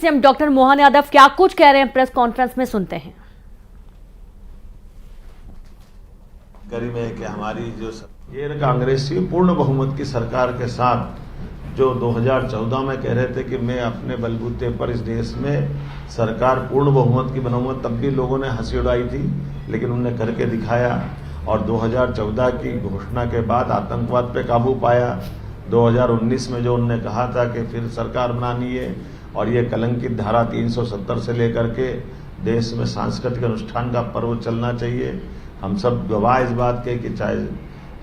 CM doctor Mohan Yadav क्या कुछ कह रहे हैं प्रेस कॉन्फ्रेंस में, सुनते हैं। करीब है कि हमारी जो ये कांग्रेस की पूर्ण बहुमत की सरकार के साथ जो 2014 में कह रहे थे कि मैं अपने बलबूते पर इस देश में सरकार पूर्ण बहुमत की बनाऊंगा, तब भी लोगों ने हंसी उड़ाई थी, लेकिन उन्होंने करके दिखाया। और 2014 की घोषणा के बाद आतंकवाद पे काबू पाया। 2019 में जो उन्होंने कहा था कि फिर सरकार बनानी है और ये कलंकित धारा 370 से लेकर के देश में सांस्कृतिक अनुष्ठान का पर्व चलना चाहिए। हम सब गवाह इस बात के कि चाहे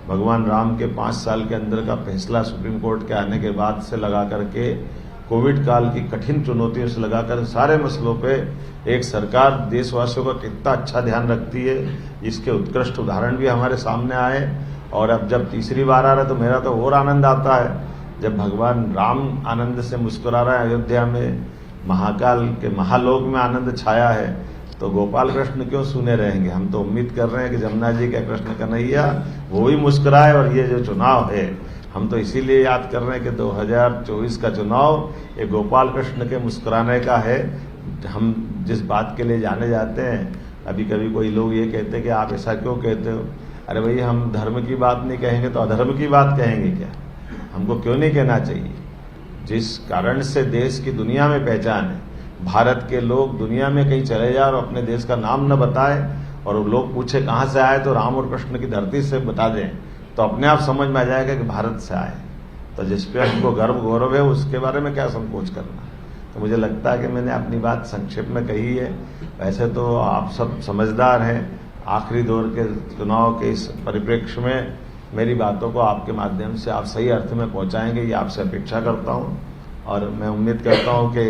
भगवान राम के 5 साल के अंदर का फैसला सुप्रीम कोर्ट के आने के बाद से लगा करके कोविड काल की कठिन चुनौतियों से लगाकर सारे मसलों पे एक सरकार देशवासियों का कितना अच्छा ध्यान रखती है, इसके उत्कृष्ट उदाहरण भी हमारे सामने आए। और अब जब तीसरी बार आ रहा है तो मेरा तो और आनंद आता है जब भगवान राम आनंद से मुस्कुरा रहा है। अयोध्या में महाकाल के महालोक में आनंद छाया है, तो गोपाल कृष्ण क्यों सुने रहेंगे। हम तो उम्मीद कर रहे हैं कि जमुना जी के कृष्ण कन्हैया वो भी मुस्कुराए। और ये जो चुनाव है हम तो इसीलिए याद कर रहे हैं कि 2024 का चुनाव ये गोपाल कृष्ण के मुस्कुराने का है। हम जिस बात के लिए जाने जाते हैं, अभी कभी कोई लोग ये कहते हैं कि आप ऐसा क्यों कहते हो। अरे भाई, हम धर्म की बात नहीं कहेंगे तो अधर्म की बात कहेंगे क्या? हमको क्यों नहीं कहना चाहिए? जिस कारण से देश की दुनिया में पहचान है, भारत के लोग दुनिया में कहीं चले जाए और अपने देश का नाम न बताए और लोग पूछे कहाँ से आए तो राम और कृष्ण की धरती से बता दें, तो अपने आप समझ में आ जाएगा कि भारत से आए। तो जिस पे हमको गर्व गौरव है उसके बारे में क्या संकोच करना। तो मुझे लगता है कि मैंने अपनी बात संक्षेप में कही है। वैसे तो आप सब समझदार हैं, आखिरी दौर के चुनाव के इस परिप्रेक्ष्य में मेरी बातों को आपके माध्यम से आप सही अर्थ में पहुंचाएंगे, ये आपसे अपेक्षा करता हूं। और मैं उम्मीद करता हूं कि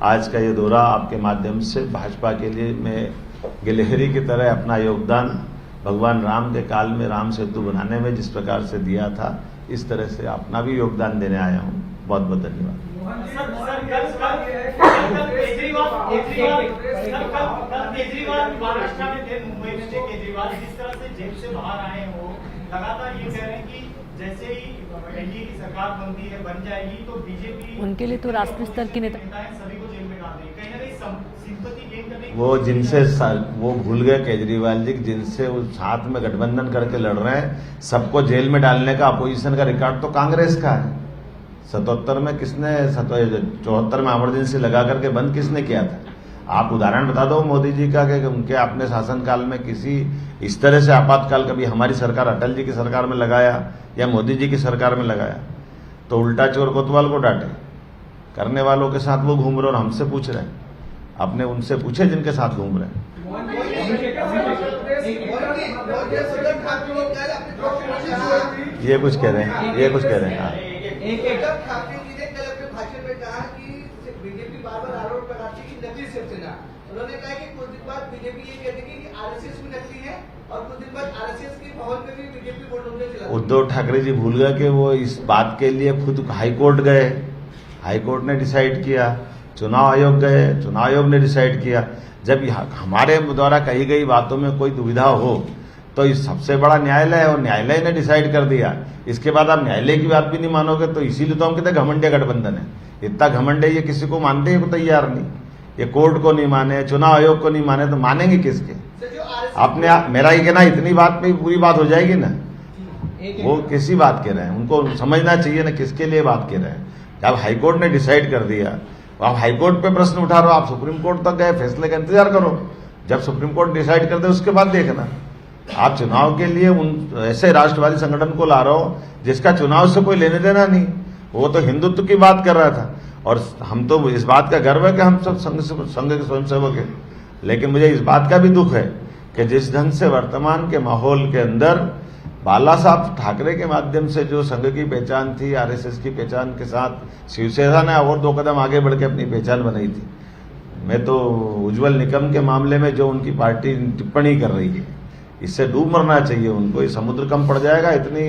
आज का ये दौरा आपके माध्यम से भाजपा के लिए मैं गिलहरी की तरह अपना योगदान भगवान राम के काल में राम सेतु बनाने में जिस प्रकार से दिया था, इस तरह से अपना भी योगदान देने आया हूं। बहुत बहुत धन्यवाद। केजरीवाल महाराष्ट्र में थे, मुंबई में थे। केजरीवाल जिस तरह से जेल से बाहर आए हो, लगातार ये कह रहे हैं कि जैसे ही एनडीए की सरकार बनती है, बन जाएगी तो बीजेपी उनके लिए तो राष्ट्रीय स्तर की नेता सभी को जेल में डाल देंगे। कहीं ना कहीं सिंपैथी गेन करने वो जिनसे वो भूल गए केजरीवाल जी, जिनसे वो साथ में गठबंधन करके लड़ रहे हैं, सबको जेल में डालने का अपोजिशन का रिकॉर्ड तो कांग्रेस का है। 77 में किसने 74 में इमरजेंसी लगा करके बंद किसने किया था? आप उदाहरण बता दो मोदी जी का कि उनके अपने शासनकाल में किसी इस तरह से आपातकाल कभी हमारी सरकार अटल जी की सरकार में लगाया या मोदी जी की सरकार में लगाया? तो उल्टा चोर कोतवाल को डांटे, करने वालों के साथ वो घूम रहे और हमसे पूछ रहे हैं। आपने उनसे पूछे जिनके साथ घूम रहे हैं? ये कुछ कह रहे हैं, ये कुछ कह रहे हैं। बीजेपी बार-बार आरोप लगाती है कि नकली शिवसेना। उन्होंने कहा कि कुछ दिन बाद बीजेपी ये कहती है कि आरएसएस भी नकली है और कुछ दिन बाद आरएसएस की भवन में भी बीजेपी वोट होने चला। उद्धव ठाकरे जी भूल गए कि वो इस बात के लिए खुद हाईकोर्ट गए, हाईकोर्ट ने डिसाइड किया। चुनाव आयोग गए, चुनाव आयोग ने डिसाइड किया। जब हमारे द्वारा कही गई बातों में कोई दुविधा हो तो इस सबसे बड़ा न्यायालय है और न्यायालय ने डिसाइड कर दिया। इसके बाद आप न्यायालय की बात भी नहीं मानोगे, तो इसीलिए तो हम कहते हैं घमंडिया गठबंधन है। इतना घमंड है, ये किसी को मानते ही तैयार नहीं। ये कोर्ट को नहीं माने, चुनाव आयोग को नहीं माने, तो मानेंगे किसके? अपने मेरा ही कहना इतनी बात पे पूरी बात हो जाएगी ना। वो किसी बात कह रहे हैं, उनको समझना चाहिए ना किसके लिए बात कह रहे हैं। जब हाईकोर्ट ने डिसाइड कर दिया, आप हाईकोर्ट पे प्रश्न उठा रहे हो, आप सुप्रीम कोर्ट तक गए, फैसले का इंतजार करो। जब सुप्रीम कोर्ट डिसाइड कर दे उसके बाद देखना। आप चुनाव के लिए उन ऐसे राष्ट्रवादी संगठन को ला रहे हो जिसका चुनाव से कोई लेने देना नहीं। वो तो हिंदुत्व की बात कर रहा था और हम तो इस बात का गर्व है कि हम सब संघ के स्वयंसेवक हैं। लेकिन मुझे इस बात का भी दुख है कि जिस ढंग से वर्तमान के माहौल के अंदर बाला साहब ठाकरे के माध्यम से जो संघ की पहचान थी, आरएसएस की पहचान के साथ शिवसेना ने और 2 कदम आगे बढ़ के अपनी पहचान बनाई थी। मैं तो उज्जवल निकम के मामले में जो उनकी पार्टी टिप्पणी कर रही है, इससे डूब मरना चाहिए उनको। ये समुद्र कम पड़ जाएगा, इतनी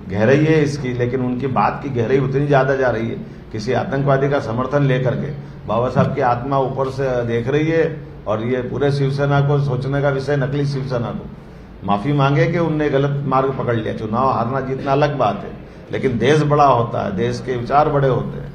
गहराई है इसकी, लेकिन उनकी बात की गहराई उतनी ज्यादा जा रही है। किसी आतंकवादी का समर्थन लेकर के बाबा साहब की आत्मा ऊपर से देख रही है और ये पूरे शिवसेना को सोचने का विषय, नकली शिवसेना को माफी मांगे कि उनने गलत मार्ग पकड़ लिया। चुनाव हारना जीतना अलग बात है, लेकिन देश बड़ा होता है, देश के विचार बड़े होते हैं।